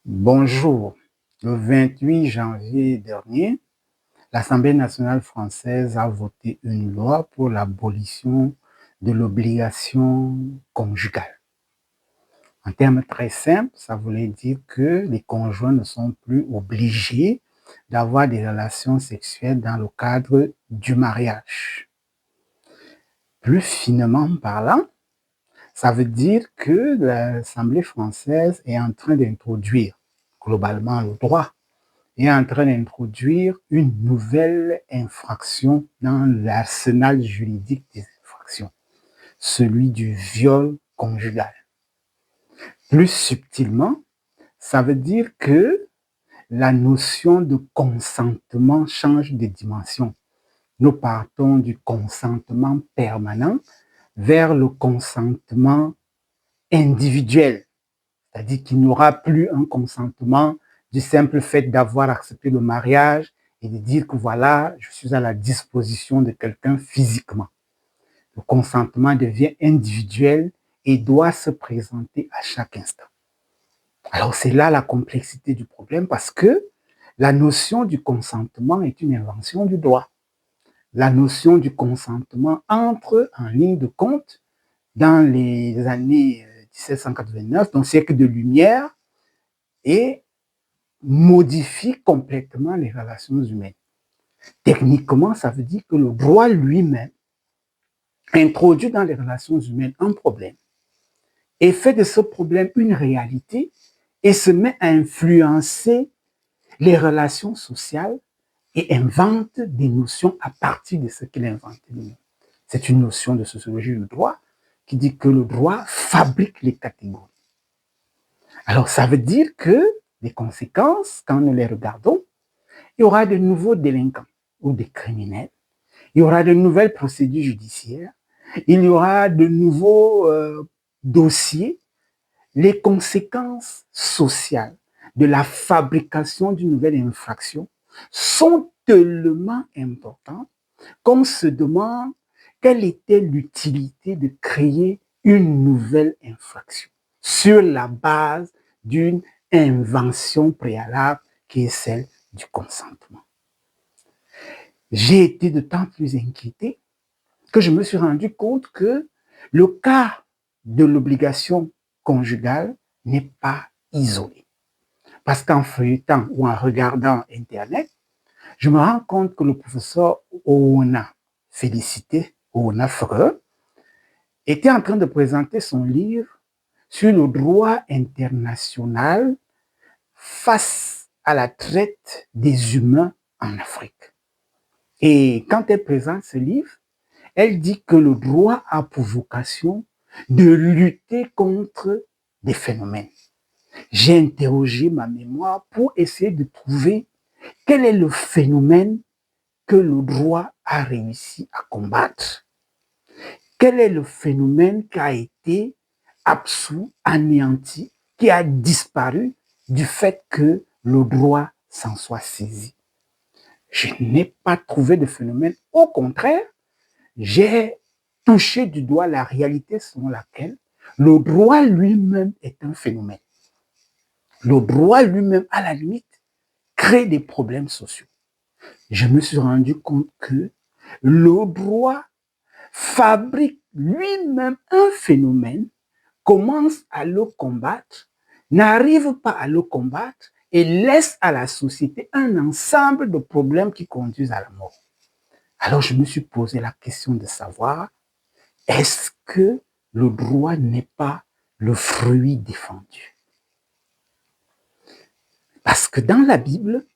Bonjour. Le 28 janvier dernier, l'Assemblée nationale française a voté une loi pour l'abolition de l'obligation conjugale. En termes très simples, ça voulait dire que les conjoints ne sont plus obligés d'avoir des relations sexuelles dans le cadre du mariage. Plus finement parlant, ça veut dire que l'Assemblée française est en train d'introduire globalement le droit est en train d'introduire une nouvelle infraction dans l'arsenal juridique des infractions, celui du viol conjugal. Plus subtilement, ça veut dire que la notion de consentement change de dimension. Nous partons du consentement permanent vers le consentement individuel, c'est-à-dire qu'il n'y aura plus un consentement du simple fait d'avoir accepté le mariage et de dire que voilà, je suis à la disposition de quelqu'un physiquement. Le consentement devient individuel et doit se présenter à chaque instant. Alors c'est là la complexité du problème parce que la notion du consentement est une invention du droit. La notion du consentement entre en ligne de compte dans les années 1789, dans le siècle de Lumière, et modifie complètement les relations humaines. Techniquement, ça veut dire que le droit lui-même introduit dans les relations humaines un problème et fait de ce problème une réalité et se met à influencer les relations sociales et invente des notions à partir de ce qu'il a inventé lui-même. C'est une notion de sociologie du droit qui dit que le droit fabrique les catégories. Alors, ça veut dire que les conséquences, quand nous les regardons, il y aura de nouveaux délinquants ou des criminels, il y aura de nouvelles procédures judiciaires, il y aura de nouveaux dossiers. Les conséquences sociales de la fabrication d'une nouvelle infraction sont tellement importantes qu'on se demande quelle était l'utilité de créer une nouvelle infraction sur la base d'une invention préalable qui est celle du consentement. J'ai été d'autant plus inquiété que je me suis rendu compte que le cas de l'obligation conjugale n'est pas isolé. Parce qu'en feuilletant ou en regardant Internet, je me rends compte que le professeur Oona, félicité Oona Freux, était en train de présenter son livre sur le droit international face à la traite des humains en Afrique. Et quand elle présente ce livre, elle dit que le droit a pour vocation de lutter contre des phénomènes. J'ai interrogé ma mémoire pour essayer de trouver quel est le phénomène que le droit a réussi à combattre. Quel est le phénomène qui a été absous, anéanti, qui a disparu du fait que le droit s'en soit saisi. Je n'ai pas trouvé de phénomène. Au contraire, j'ai touché du doigt la réalité selon laquelle le droit lui-même est un phénomène. Le droit lui-même, à la limite, crée des problèmes sociaux. Je me suis rendu compte que le droit fabrique lui-même un phénomène, commence à le combattre, n'arrive pas à le combattre et laisse à la société un ensemble de problèmes qui conduisent à la mort. Alors je me suis posé la question de savoir, est-ce que le droit n'est pas le fruit défendu? Parce que dans la Bible,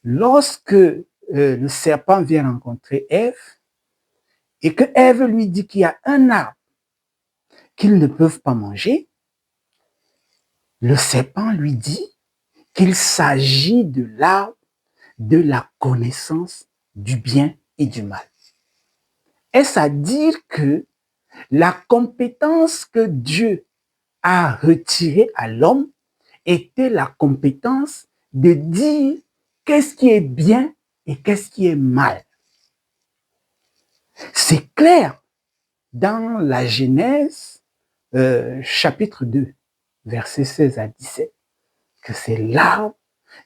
lorsque le serpent vient rencontrer Ève et que Ève lui dit qu'il y a un arbre qu'ils ne peuvent pas manger, le serpent lui dit qu'il s'agit de l'arbre de la connaissance du bien et du mal. Est-ce à dire que la compétence que Dieu a retirée à l'homme était la compétence de dire qu'est-ce qui est bien et qu'est-ce qui est mal? C'est clair dans la Genèse, chapitre 2, versets 16 à 17. que c'est l'arbre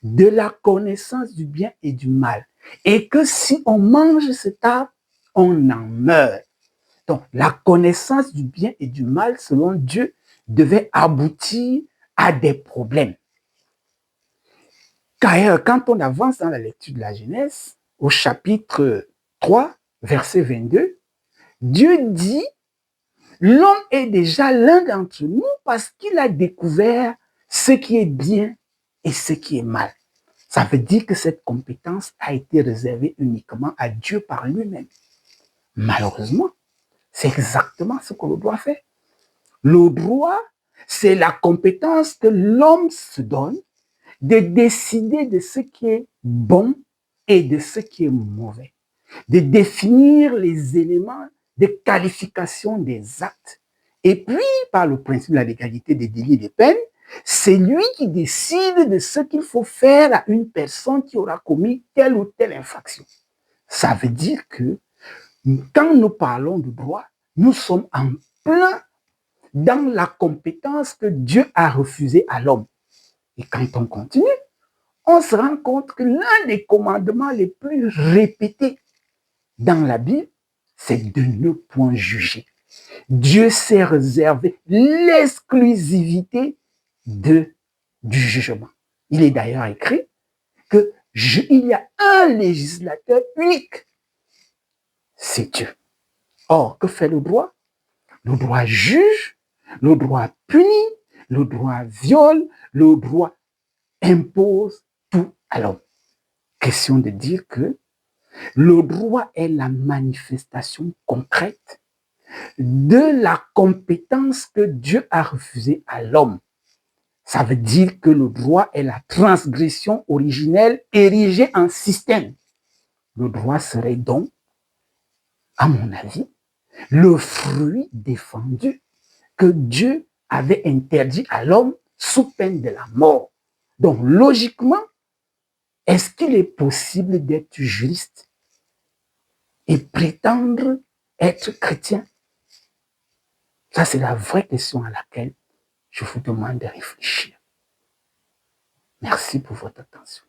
de la connaissance du bien et du mal. Et que si on mange cet arbre, on en meurt. Donc, la connaissance du bien et du mal, selon Dieu, devait aboutir à des problèmes. Car quand on avance dans la lecture de la Genèse, au chapitre 3, verset 22, Dieu dit, l'homme est déjà l'un d'entre nous parce qu'il a découvert ce qui est bien et ce qui est mal. Ça veut dire que cette compétence a été réservée uniquement à Dieu par lui-même. Malheureusement, c'est exactement ce que le droit fait. Le droit, c'est la compétence que l'homme se donne de décider de ce qui est bon et de ce qui est mauvais, de définir les éléments de qualification des actes. Et puis, par le principe de la légalité des délits et des peines, c'est lui qui décide de ce qu'il faut faire à une personne qui aura commis telle ou telle infraction. Ça veut dire que quand nous parlons de droit, nous sommes en plein dans la compétence que Dieu a refusée à l'homme. Et quand on continue, on se rend compte que l'un des commandements les plus répétés dans la Bible, c'est de ne point juger. Dieu s'est réservé l'exclusivité du jugement. Il est d'ailleurs écrit qu'il y a un législateur unique, c'est Dieu. Or, que fait le droit? Le droit juge, le droit punit, le droit viole, le droit impose tout à l'homme. Question de dire que le droit est la manifestation concrète de la compétence que Dieu a refusée à l'homme. Ça veut dire que le droit est la transgression originelle érigée en système. Le droit serait donc, à mon avis, le fruit défendu que Dieu avait interdit à l'homme sous peine de la mort. Donc, logiquement, est-ce qu'il est possible d'être juriste et prétendre être chrétien? Ça, c'est la vraie question à laquelle je vous demande de réfléchir. Merci pour votre attention.